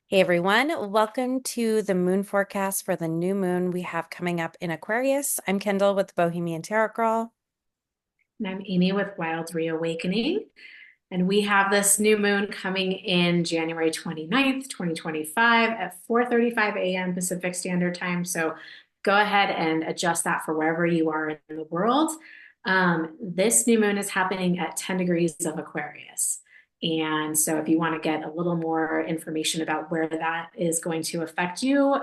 Hey everyone, welcome to the moon forecast for the new moon we have coming up in Aquarius. I'm Kendall with the Bohemian Tarot Girl. And I'm Amy with Wild Reawakening. And we have this new moon coming in January 29th, 2025 at 4:35 a.m. Pacific Standard Time. So go ahead and adjust that for wherever you are in the world. This new moon is happening at 10 degrees of Aquarius. And so if you want to get a little more information about where that is going to affect you,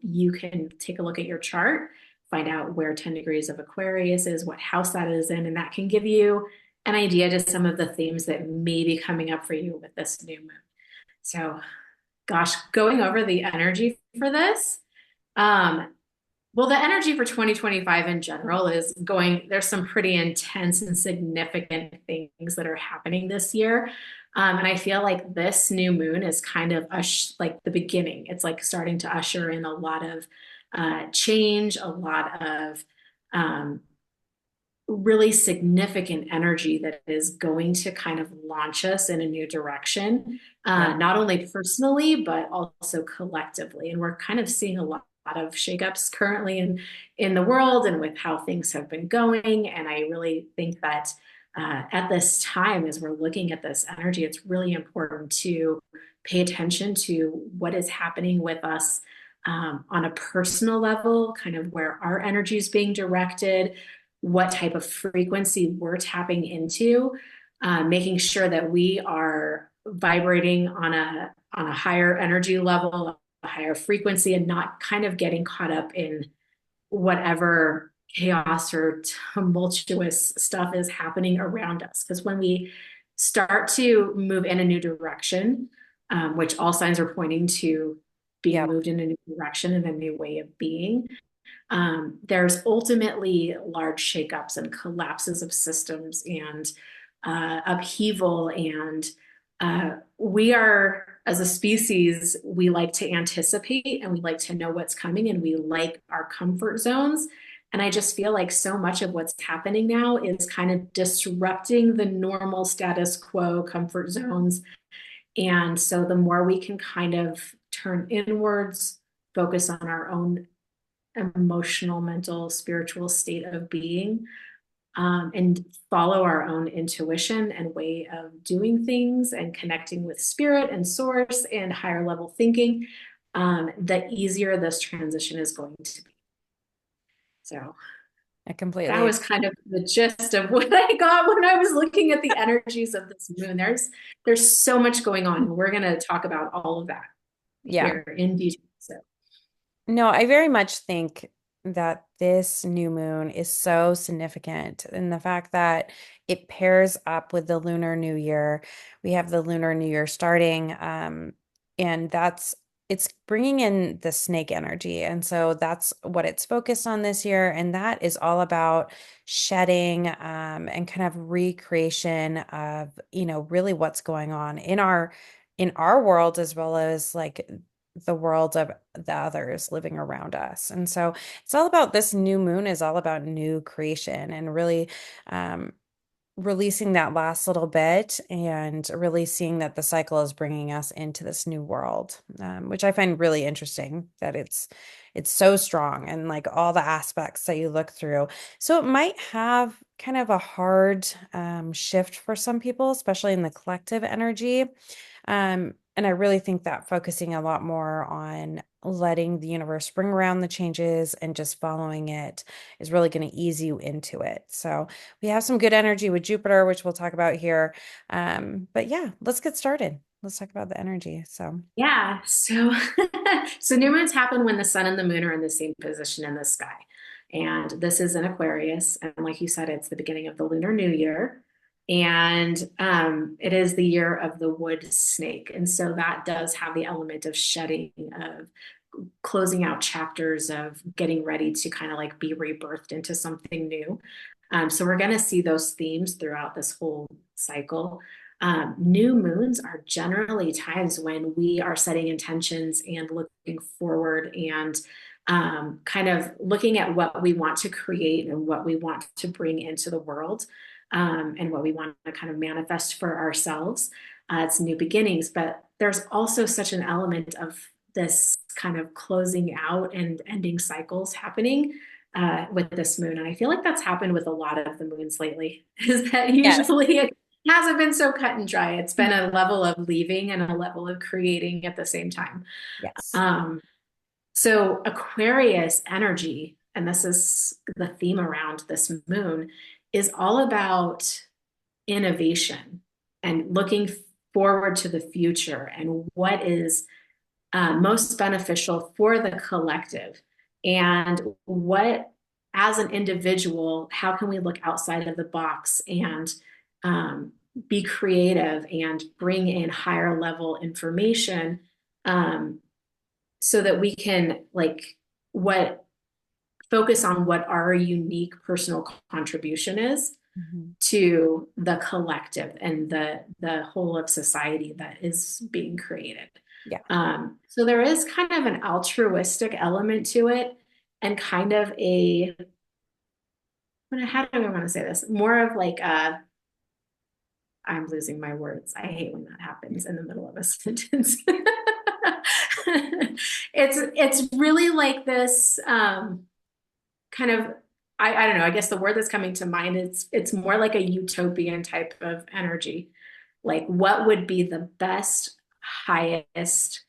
you can take a look at your chart, find out where 10 degrees of Aquarius is, what house that is in, and that can give you an idea to some of the themes that may be coming up for you with this new moon. So, gosh, going over the energy for this. Um, well, the energy for 2025 in general is going, there's some pretty intense and significant things that are happening this year. And I feel like this new moon is kind of like the beginning. It's like starting to usher in a lot of change, a lot of um, really significant energy that is going to kind of launch us in a new direction, Yeah. not only personally, but also collectively. And we're kind of seeing a lot of shakeups currently in the world and with how things have been going. And I really think that at this time, as we're looking at this energy, it's really important to pay attention to what is happening with us on a personal level, kind of where our energy is being directed, what type of frequency we're tapping into, making sure that we are vibrating on a higher energy level, a higher frequency, and not kind of getting caught up in whatever chaos or tumultuous stuff is happening around us. Because when we start to move in a new direction, which all signs are pointing to being Yep. moved in a new direction and a new way of being, there's ultimately large shakeups and collapses of systems and upheaval. And we are, as a species, we like to anticipate and we like to know what's coming and we like our comfort zones. And I just feel like so much of what's happening now is kind of disrupting the normal status quo comfort zones. And so the more we can kind of turn inwards, focus on our own emotional, mental, spiritual state of being, and follow our own intuition and way of doing things and connecting with spirit and source and higher level thinking, the easier this transition is going to be. So I that completely, was kind of the gist of what I got when I was looking at the energies of this moon. There's so much going on, and we're going to talk about all of that yeah. here in detail. So No, I very much think that this new moon is so significant in the fact that it pairs up with the Lunar New Year. We have the Lunar New Year starting, and it's bringing in the snake energy. And so that's what it's focused on this year. And that is all about shedding, and kind of recreation of, really what's going on in our world as well as like the world of the others living around us. And so it's all about this new moon is all about new creation and really um, releasing that last little bit and really seeing that the cycle is bringing us into this new world, which I find really interesting that it's so strong and like all the aspects that you look through. So it might have kind of a hard shift for some people, especially in the collective energy. And I really think that focusing a lot more on letting the universe bring around the changes and just following it is really going to ease you into it. So we have some good energy with Jupiter, which we'll talk about here. But yeah, let's get started. Let's talk about the energy. So, yeah, so so new moons happen when the sun and the moon are in the same position in the sky. And this is in Aquarius. And like you said, it's the beginning of the Lunar New Year. And it is the year of the wood snake. And so that does have the element of shedding, of closing out chapters, of getting ready to kind of like be rebirthed into something new. So we're going to see those themes throughout this whole cycle. New moons are generally times when we are setting intentions and looking forward and kind of looking at what we want to create and what we want to bring into the world, and what we want to kind of manifest for ourselves. It's new beginnings, but there's also such an element of this kind of closing out and ending cycles happening with this moon. And I feel like that's happened with a lot of the moons lately, is that Yes. usually it hasn't been so cut and dry. It's been a level of leaving and a level of creating at the same time. Yes. Um, so Aquarius energy, and this is the theme around this moon, is all about innovation and looking forward to the future and what is most beneficial for the collective and what, as an individual, how can we look outside of the box and um, be creative and bring in higher level information, um, so that we can like what focus on what our unique personal contribution is Mhm. to the collective and the whole of society that is being created. Yeah. So there is kind of an altruistic element to it, and kind of a, how do I want to say this? More of like a, I'm losing my words. I hate when that happens in the middle of a sentence. It's really like this kind of, I don't know, I guess the word that's coming to mind is it's more like a utopian type of energy. Like what would be the best, highest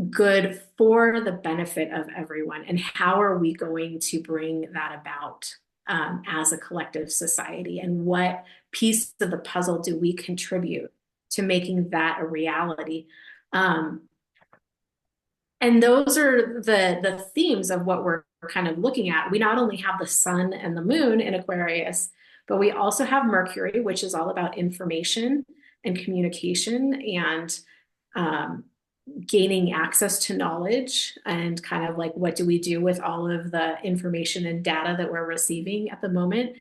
good for the benefit of everyone, and how are we going to bring that about as a collective society, and what piece of the puzzle do we contribute to making that a reality. um, and those are the themes of what we're kind of looking at. We not only have the sun and the moon in Aquarius, but we also have Mercury, which is all about information and communication and um, gaining access to knowledge, and kind of like what do we do with all of the information and data that we're receiving at the moment.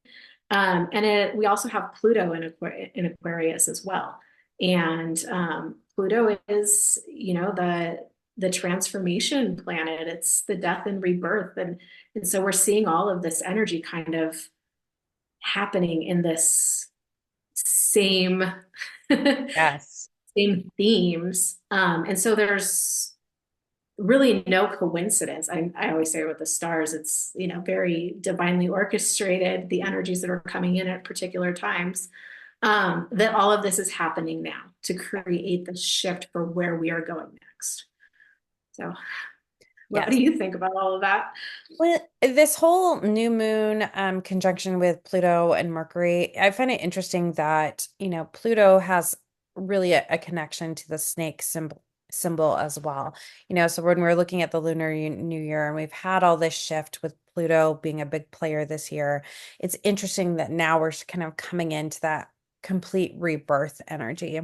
We also have Pluto in Aquarius as well. And Pluto is, the transformation planet. It's the death and rebirth, and so we're seeing all of this energy kind of happening in this same Yes. same themes. And so there's really no coincidence. I always say with the stars, it's, very divinely orchestrated, the energies that are coming in at particular times, that all of this is happening now to create the shift for where we are going next. So, what Yes. do you think about all of that? Well, this whole new moon conjunction with Pluto and Mercury, I find it interesting that, Pluto has really a connection to the snake symbol as well. So when we're looking at the New Year and we've had all this shift with Pluto being a big player this year, it's interesting that now we're kind of coming into that complete rebirth energy.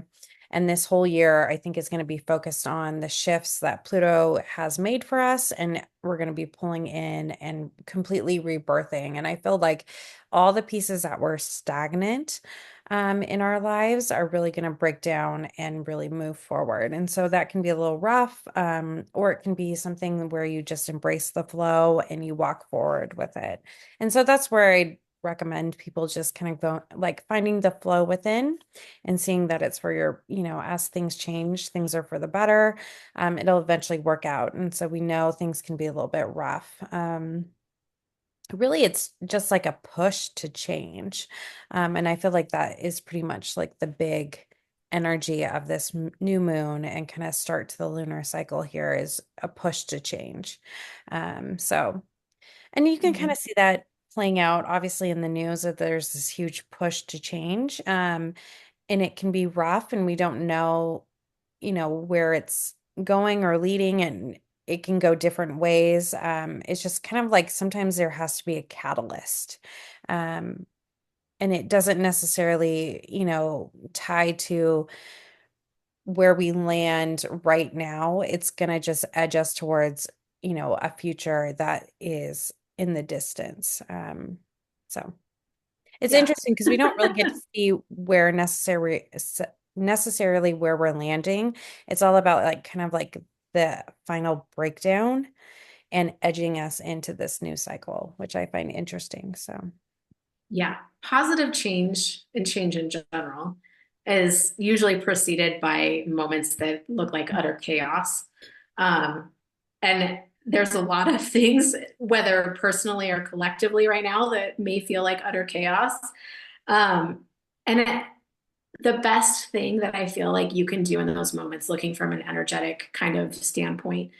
And this whole year, I think, is going to be focused on the shifts that Pluto has made for us. And we're going to be pulling in and completely rebirthing. And I feel like all the pieces that were stagnant in our lives are really going to break down and really move forward. And so that can be a little rough, or it can be something where you just embrace the flow and you walk forward with it. And so that's where I recommend people just kind of go like finding the flow within and seeing that it's for your, as things change, things are for the better. It'll eventually work out. And so we know things can be a little bit rough. Really, it's just like a push to change. And I feel like that is pretty much like the big energy of this new moon and kind of start to the lunar cycle here is a push to change. So, and you can kind Mhm. of see that playing out obviously in the news that there's this huge push to change. And it can be rough and we don't know, where it's going or leading, and it can go different ways. It's just kind of like sometimes there has to be a catalyst. Um, and it doesn't necessarily, tie to where we land right now. It's gonna just edge us towards, a future that is in the distance. So it's Yeah. interesting because we don't really get to see where necessarily where we're landing. It's all about like kind of like the final breakdown and edging us into this new cycle, which I find interesting. So, Yeah. Positive change and change in general. is usually preceded by moments that look like utter chaos. Um, and there's a lot of things, whether personally or collectively right now, that may feel like utter chaos. Um, and the best thing that I feel like you can do in those moments, looking from an energetic kind of standpoint,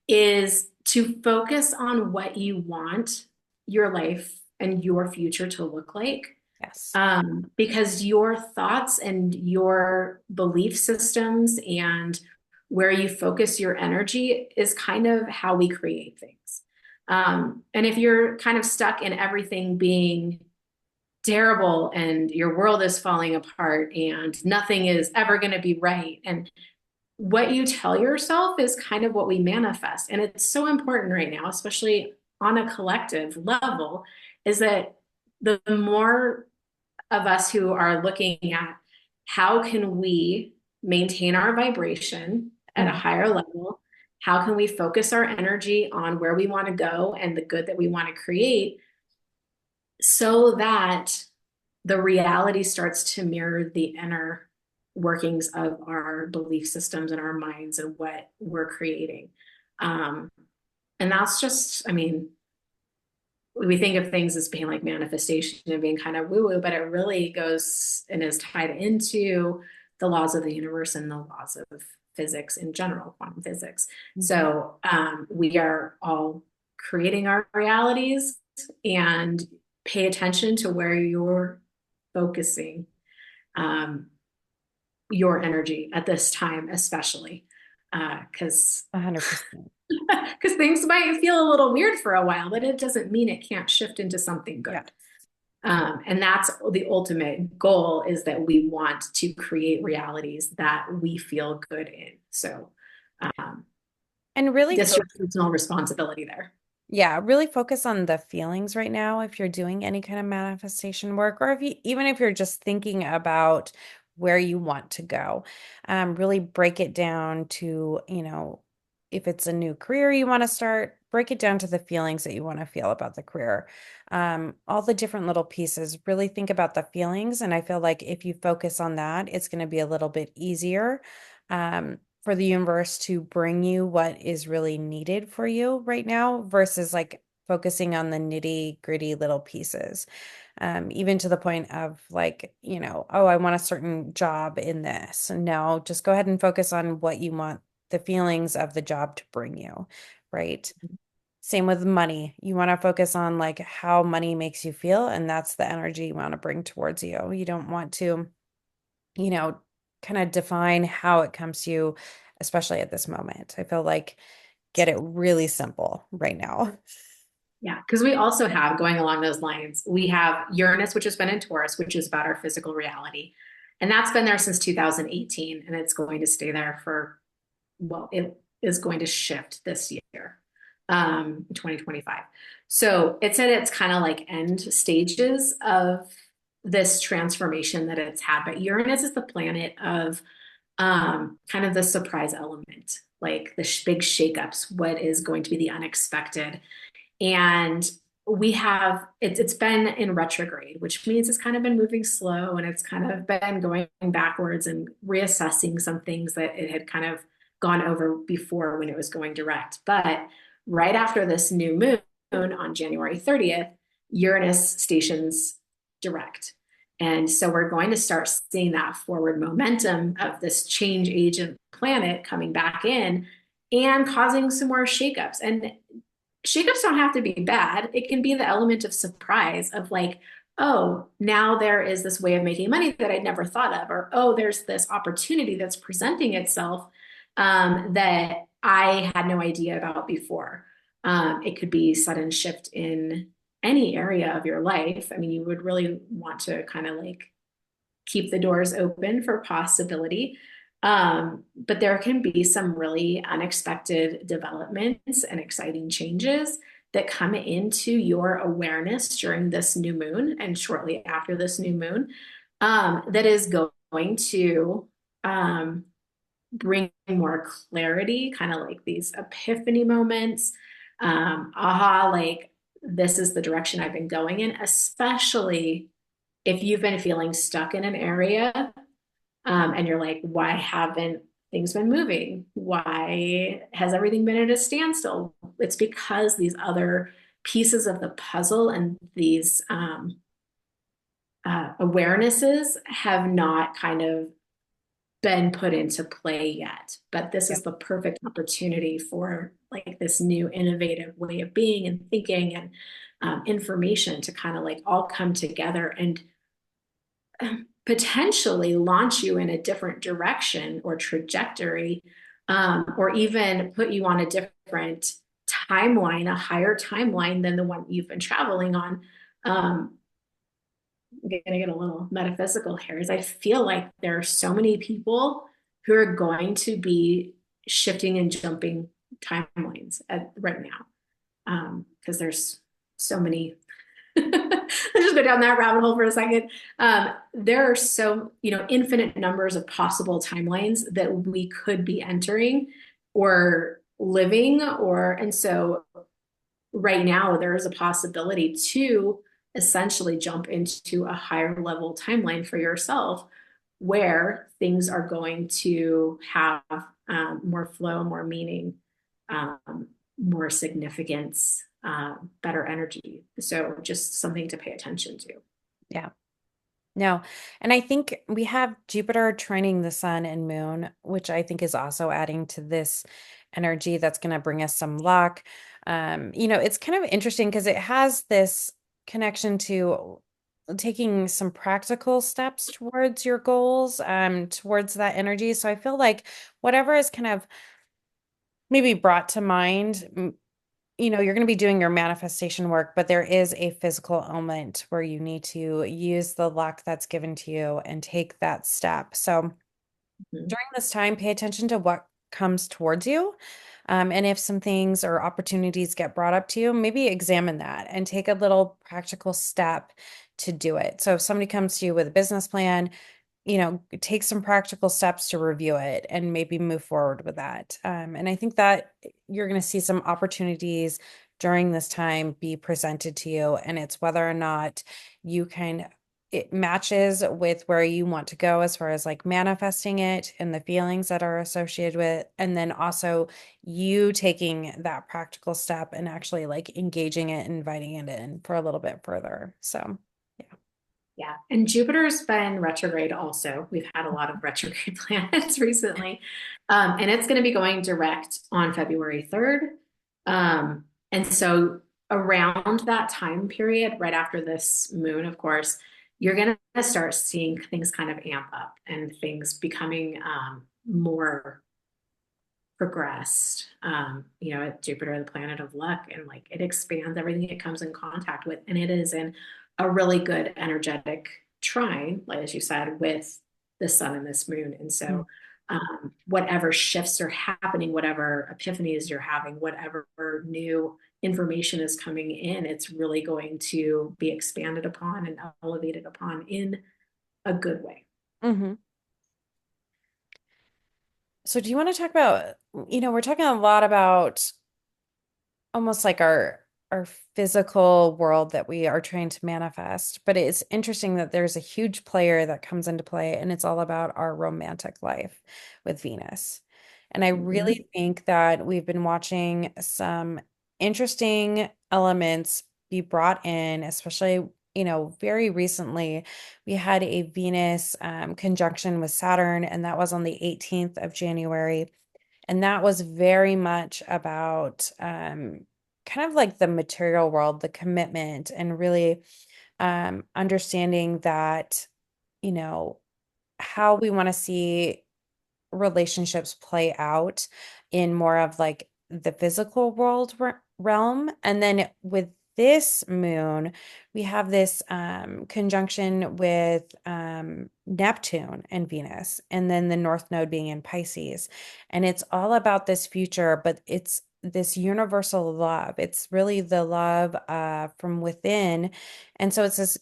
is to focus on what you want your life and your future to look like. Yes. Because your thoughts and your belief systems and where you focus your energy is kind of how we create things. And if you're kind of stuck in everything being terrible and your world is falling apart and nothing is ever going to be right, and what you tell yourself is kind of what we manifest. And it's so important right now, especially on a collective level, is that the more of us who are looking at how can we maintain our vibration at a Mhm. higher level? How can we focus our energy on where we want to go and the good that we want to create so that the reality starts to mirror the inner workings of our belief systems and our minds and what we're creating. Um, and that's just, I mean, we think of things as being like manifestation and being kind of woo woo, but it really goes and is tied into the laws of the universe and the laws of physics in general, quantum physics. Mhm. So we are all creating our realities, and pay attention to where you're focusing um, your energy at this time, especially because 100%. because things might feel a little weird for a while, but it doesn't mean it can't shift into something good. Yes. And that's the ultimate goal, is that we want to create realities that we feel good in. So um, And really that's your personal responsibility there. yeah, really focus on the feelings right now if you're doing any kind of manifestation work, or if you even if you're just thinking about where you want to go. Really break it down to, if it's a new career you want to start, break it down to the feelings that you want to feel about the career. All the different little pieces, really think about the feelings. And I feel like if you focus on that, it's going to be a little bit easier. For the universe to bring you what is really needed for you right now versus like focusing on the nitty gritty little pieces. Even to the point of like, oh, I want a certain job in this. No, just go ahead and focus on what you want the feelings of the job to bring you, right? Same with money. You want to focus on like how money makes you feel, and that's the energy you want to bring towards you. You don't want to you know, kind of define how it comes to you, especially at this moment. I feel like get it really simple right now. Yeah, because we also have, going along those lines, we have Uranus, which has been in Taurus, which is about our physical reality. And that's been there since 2018, and it's going to stay there for, well, it is going to shift this year, 2025. So it's at its kind of like end stages of this transformation that it's had. But Uranus is the planet of kind of the surprise element, like the big shakeups, what is going to be the unexpected. And we have it's been in retrograde, which means it's kind of been moving slow, and it's kind of been going backwards and reassessing some things that it had kind of gone over before when it was going direct. But right after this new moon on January 30th, Uranus stations direct. And so we're going to start seeing that forward momentum of this change agent planet coming back in and causing some more shakeups. And shakeups don't have to be bad. It can be the element of surprise of like, oh, now there is this way of making money that I'd never thought of, or oh, there's this opportunity that's presenting itself that I had no idea about before. It could be sudden shift in any area of your life. I mean, you would really want to kind of like keep the doors open for possibility. But there can be some really unexpected developments and exciting changes that come into your awareness during this new moon and shortly after this new moon, that is going to bring more clarity, kind of like these epiphany moments. Aha, like this is the direction I've been going in, especially if you've been feeling stuck in an area And you're like, why haven't things been moving? Why has everything been at a standstill? It's because these other pieces of the puzzle and these awarenesses have not kind of been put into play yet. But this Yeah. is the perfect opportunity for like this new innovative way of being and thinking and information to kind of like all come together and potentially launch you in a different direction or trajectory, or even put you on a different timeline, a higher timeline than the one you've been traveling on. I'm gonna get a little metaphysical here, is I feel like there are so many people who are going to be shifting and jumping right now, because there's so many. Let's just go down that rabbit hole for a second. There are infinite numbers of possible timelines that we could be entering or living, and so right now there is a possibility to essentially jump into a higher level timeline for yourself where things are going to have more flow, more meaning, more significance, better energy. So just something to pay attention to. Yeah. No. And I think we have Jupiter trining the sun and moon, which I think is also adding to this energy that's going to bring us some luck. It's kind of interesting because it has this connection to taking some practical steps towards your goals, towards that energy. So I feel like whatever is kind of maybe brought to mind, you're going to be doing your manifestation work, but there is a physical element where you need to use the luck that's given to you and take that step. So Mhm. during this time, pay attention to what comes towards you. And if some things or opportunities get brought up to you, maybe examine that and take a little practical step to do it. So if somebody comes to you with a business plan, take some practical steps to review it and maybe move forward with that. And I think that you're going to see some opportunities during this time be presented to you, and it's whether or not it matches with where you want to go as far as like manifesting it and the feelings that are associated with it, and then also you taking that practical step and actually like engaging it and inviting it in for a little bit further. So, yeah. Yeah. And Jupiter's been retrograde also. We've had a lot of retrograde planets recently. And it's going to be going direct on February 3rd. And so around that time period, right after this moon, of course, you're going to start seeing things kind of amp up and things becoming more progressed. Jupiter, the planet of luck, and like it expands everything it comes in contact with. And it is in a really good energetic trine, like as you said, with the sun and this moon. And so whatever shifts are happening, whatever epiphanies you're having, whatever new information is coming in, it's really going to be expanded upon and elevated upon in a good way. Mm-hmm. So do you want to talk about, we're talking a lot about almost like our physical world that we are trying to manifest, but it's interesting that there's a huge player that comes into play and it's all about our romantic life with Venus. And I Mhm. really think that we've been watching some interesting elements be brought in, especially very recently, we had a Venus conjunction with Saturn, and that was on the 18th of January. And that was very much about kind of like the material world, the commitment, and really understanding that, you know, how we want to see relationships play out in more of like the physical world realm. And then with this moon, we have this conjunction with Neptune and Venus, and then the North Node being in Pisces. And it's all about this future, but it's this universal love. It's really the love from within. And so it's this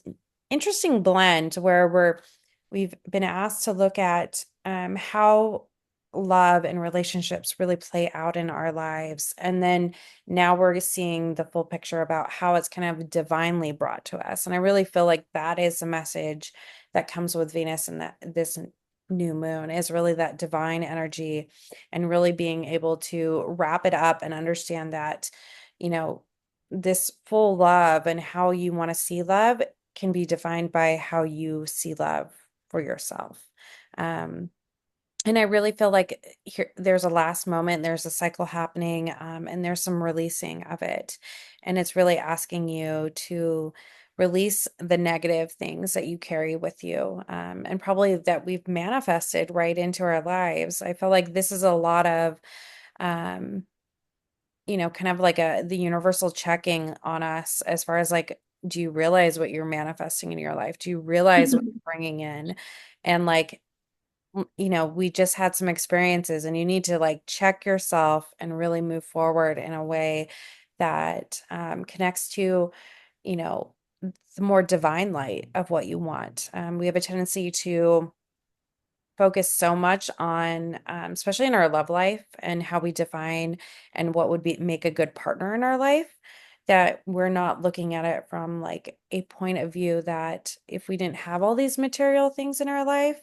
interesting blend where we've been asked to look at how love and relationships really play out in our lives. And then now we're seeing the full picture about how it's kind of divinely brought to us. And I really feel like that is a message that comes with Venus and that this new moon is really that divine energy and really being able to wrap it up and understand that, you know, this full love and how you want to see love can be defined by how you see love for yourself. Um, and I really feel like there's a last moment, there's a cycle happening, and there's some releasing of it. And it's really asking you to release the negative things that you carry with you, and probably that we've manifested right into our lives. I feel like this is a lot of, um, kind of like the universal checking on us as far as like, do you realize what you're manifesting in your life? Do you realize what you're bringing in? And like, we just had some experiences and you need to like check yourself and really move forward in a way that connects to, you know, the more divine light of what you want. We have a tendency to focus so much on, especially in our love life and how we define and what would be make a good partner in our life, that we're not looking at it from like a point of view that if we didn't have all these material things in our life,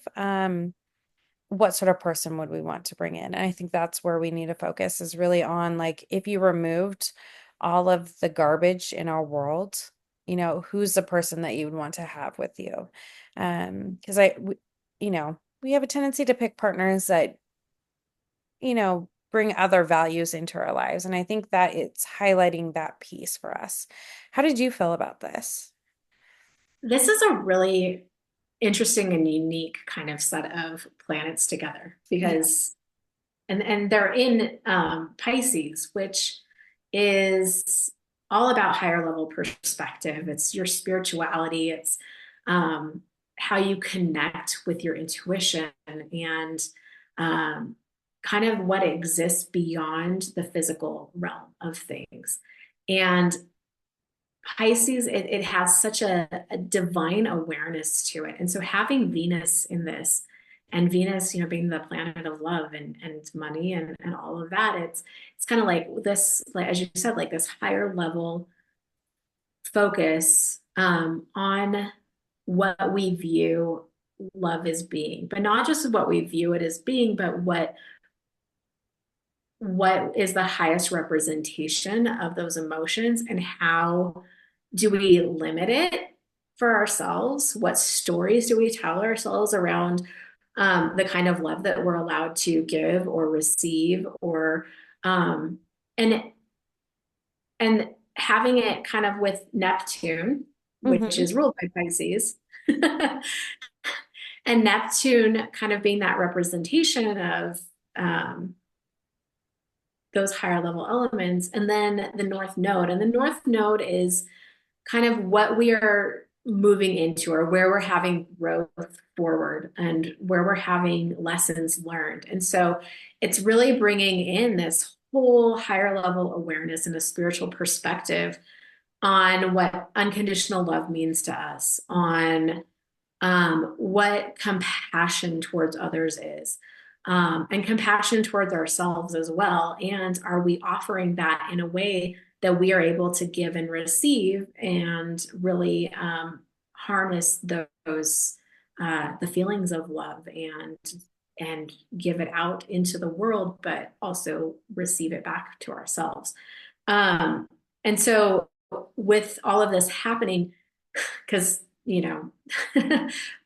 what sort of person would we want to bring in? And I think that's where we need to focus is really on like if you removed all of the garbage in our world, who's the person that you would want to have with you? Because we have a tendency to pick partners that, bring other values into our lives. And I think that it's highlighting that piece for us. How did you feel about this? This is a really interesting and unique kind of set of planets together Yeah. because and they're in Pisces, which is all about higher level perspective. It's your spirituality. It's um, how you connect with your intuition and um, kind of what exists beyond the physical realm of things. And Pisces, it has such a divine awareness to it. And so having Venus in this, and Venus, being the planet of love and money and all of that, it's kind of like this, like as you said, like this higher level focus on what we view love as being, but not just what we view it as being, but what is the highest representation of those emotions and how do we limit it for ourselves? What stories do we tell ourselves around the kind of love that we're allowed to give or receive or um, and and having it kind of with Neptune, which Hmm. is ruled by Pisces, and Neptune kind of being that representation of those higher level elements, and then the North Node. And the North Node is kind of what we are moving into or where we're having growth forward and where we're having lessons learned. And so it's really bringing in this whole higher level awareness and a spiritual perspective on what unconditional love means to us, on what compassion towards others is, and compassion towards ourselves as well. And are we offering that in a way that we are able to give and receive and really harness those the feelings of love and give it out into the world, but also receive it back to ourselves. Um, and so with all of this happening, because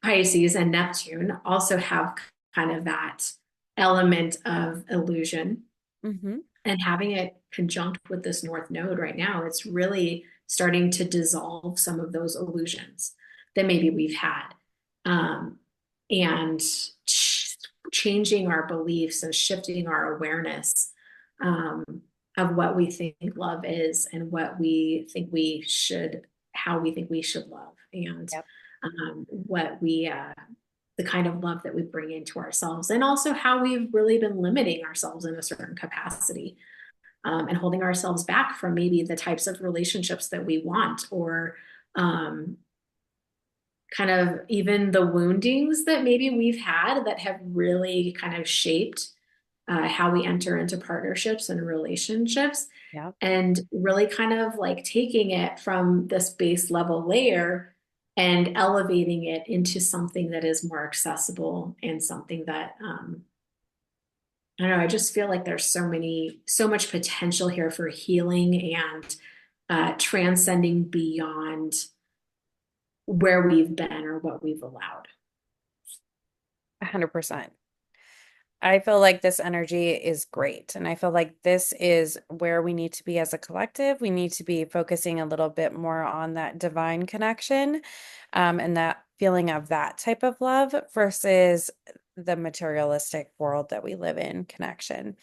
Pisces and Neptune also have kind of that element of illusion. Hmm. And having it conjunct with this North Node right now, it's really starting to dissolve some of those illusions that maybe we've had. Um, and changing our beliefs and shifting our awareness um, of what we think love is and what we think we should, how we think we should love, and Yep. what we, the kind of love that we bring into ourselves, and also how we've really been limiting ourselves in a certain capacity and holding ourselves back from maybe the types of relationships that we want or um, kind of even the woundings that maybe we've had that have really kind of shaped how we enter into partnerships and relationships, Yep. and really kind of like taking it from this base level layer and elevating it into something that is more accessible and something that I don't know, I just feel like there's so much potential here for healing and transcending beyond where we've been or what we've allowed. 100%. I feel like this energy is great. And I feel like this is where we need to be as a collective. We need to be focusing a little bit more on that divine connection, and that feeling of that type of love versus the materialistic world that we live in connection.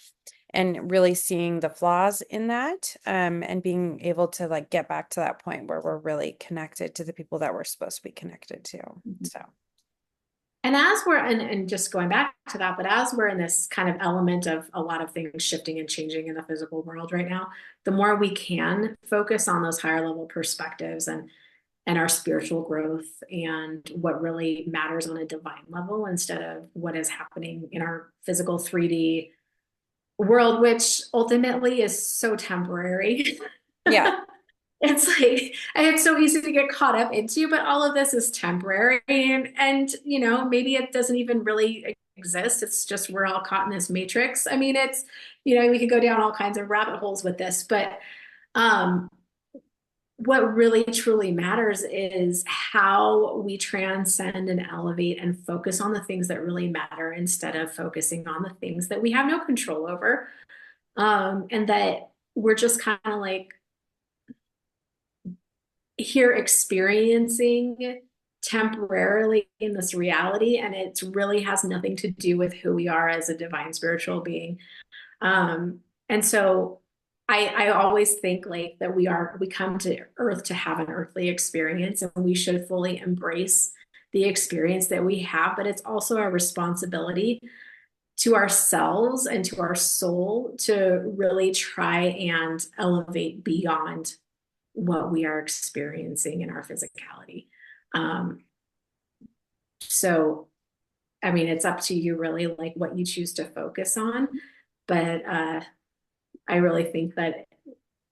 And really seeing the flaws in that, and being able to like get back to that point where we're really connected to the people that we're supposed to be connected to. So, And as we're, and just going back to that, but as we're in this kind of element of a lot of things shifting and changing in the physical world right now, the more we can focus on those higher level perspectives and our spiritual growth and what really matters on a divine level instead of what is happening in our physical 3D world, which ultimately is so temporary. yeah, It's like it's so easy to get caught up into, but all of this is temporary and you know, maybe it doesn't even really exist. It's just we're all caught in this matrix. I mean, it's you know, we could go down all kinds of rabbit holes with this, but um what really truly matters is how we transcend and elevate and focus on the things that really matter instead of focusing on the things that we have no control over. And that we're just kind of like here experiencing temporarily in this reality, and it really has nothing to do with who we are as a divine spiritual being. And so I always think like that we come to earth to have an earthly experience and we should fully embrace the experience that we have, but it's also our responsibility to ourselves and to our soul to really try and elevate beyond what we are experiencing in our physicality. Um, so, I mean, it's up to you really like what you choose to focus on. But I really think that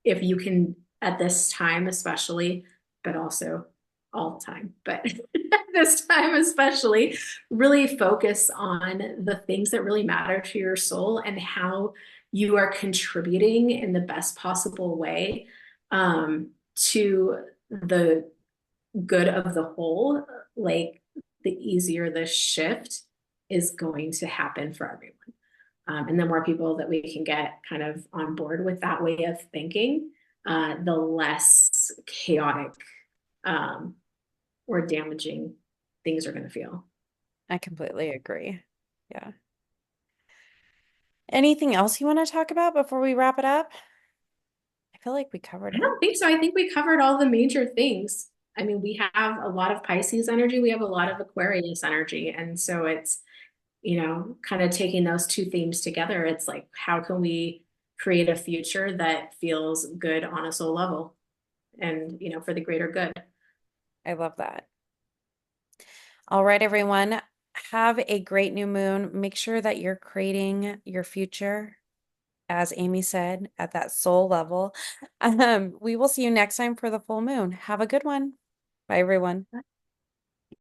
if you can, at this time, especially, but also all the time, but at this time, especially, really focus on the things that really matter to your soul and how you are contributing in the best possible way to the good of the whole, like the easier the shift is going to happen for everyone. And the more people that we can get kind of on board with that way of thinking, the less chaotic um, or damaging things are going to feel. I completely agree. Yeah. Anything else you want to talk about before we wrap it up? I feel like we covered I it. don't think so. I think we covered all the major things. I mean, we have a lot of Pisces energy, we have a lot of Aquarius energy. And so it's, you know, kind of taking those two themes together. It's like, how can we create a future that feels good on a soul level and, you know, for the greater good? I love that. All right, everyone. Have a great new moon. Make sure that you're creating your future, as Amy said, at that soul level. We will see you next time for the full moon. Have a good one. Bye, everyone.